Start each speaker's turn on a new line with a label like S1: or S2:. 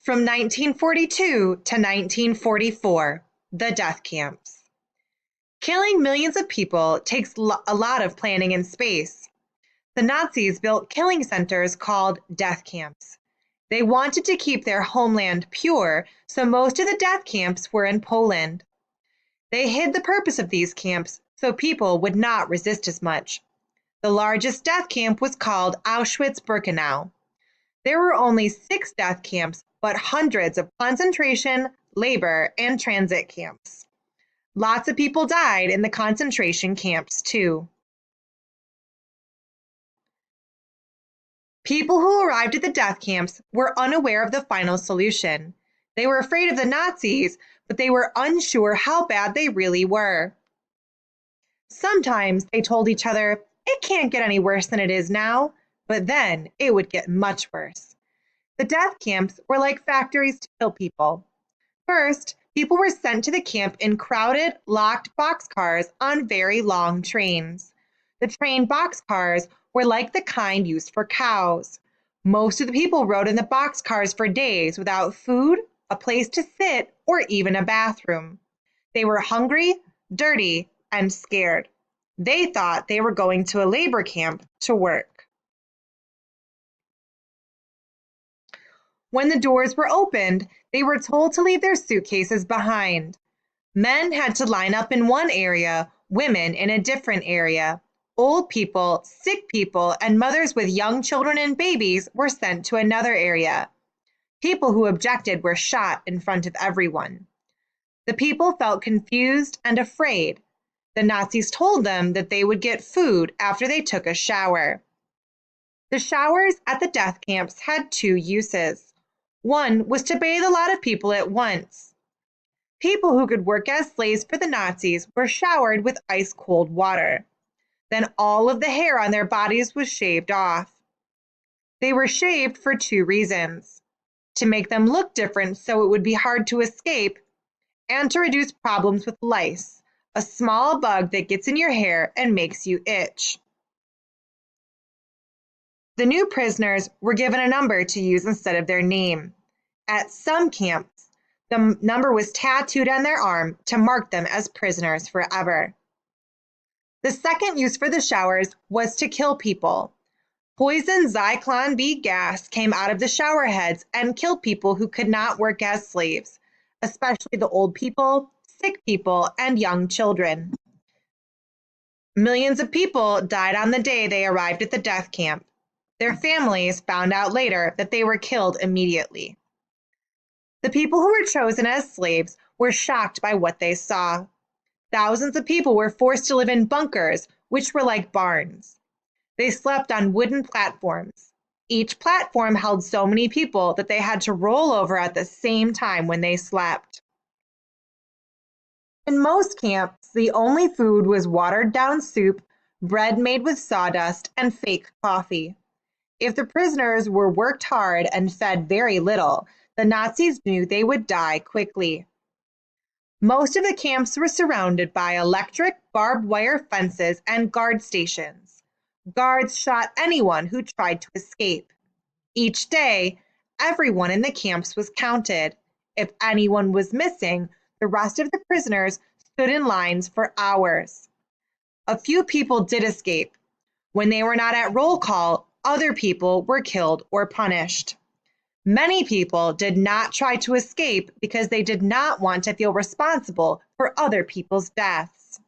S1: From 1942 to 1944, the death camps. Killing millions of people takes a lot of planning and space. The Nazis built killing centers called death camps. They wanted to keep their homeland pure, so most of the death camps were in Poland. They hid the purpose of these camps so people would not resist as much. The largest death camp was called Auschwitz-Birkenau. There were only 6 death camps, but hundreds of concentration, labor, and transit camps. Lots of people died in the concentration camps, too. People who arrived at the death camps were unaware of the final solution. They were afraid of the Nazis, but they were unsure how bad they really were. Sometimes they told each other, "It can't get any worse than it is now," but then it would get much worse. The death camps were like factories to kill people. First, people were sent to the camp in crowded, locked boxcars on very long trains. The train boxcars were like the kind used for cows. Most of the people rode in the boxcars for days without food, a place to sit, or even a bathroom. They were hungry, dirty, and scared. They thought they were going to a labor camp to work. When the doors were opened, they were told to leave their suitcases behind. Men had to line up in one area, women in a different area. Old people, sick people, and mothers with young children and babies were sent to another area. People who objected were shot in front of everyone. The people felt confused and afraid. The Nazis told them that they would get food after they took a shower. The showers at the death camps had 2 uses. One was to bathe a lot of people at once. People who could work as slaves for the Nazis were showered with ice-cold water. Then all of the hair on their bodies was shaved off. They were shaved for 2 reasons: to make them look different so it would be hard to escape, and to reduce problems with lice, a small bug that gets in your hair and makes you itch. The new prisoners were given a number to use instead of their name. At some camps, the number was tattooed on their arm to mark them as prisoners forever. The second use for the showers was to kill people. Poison Zyklon B gas came out of the shower heads and killed people who could not work as slaves, especially the old people, sick people, and young children. Millions of people died on the day they arrived at the death camp. Their families found out later that they were killed immediately. The people who were chosen as slaves were shocked by what they saw. Thousands of people were forced to live in bunkers, which were like barns. They slept on wooden platforms. Each platform held so many people that they had to roll over at the same time when they slept. In most camps, the only food was watered-down soup, bread made with sawdust, and fake coffee. If the prisoners were worked hard and fed very little, the Nazis knew they would die quickly. Most of the camps were surrounded by electric barbed wire fences and guard stations. Guards shot anyone who tried to escape. Each day, everyone in the camps was counted. If anyone was missing, the rest of the prisoners stood in lines for hours. A few people did escape. When they were not at roll call, other people were killed or punished. Many people did not try to escape because they did not want to feel responsible for other people's deaths.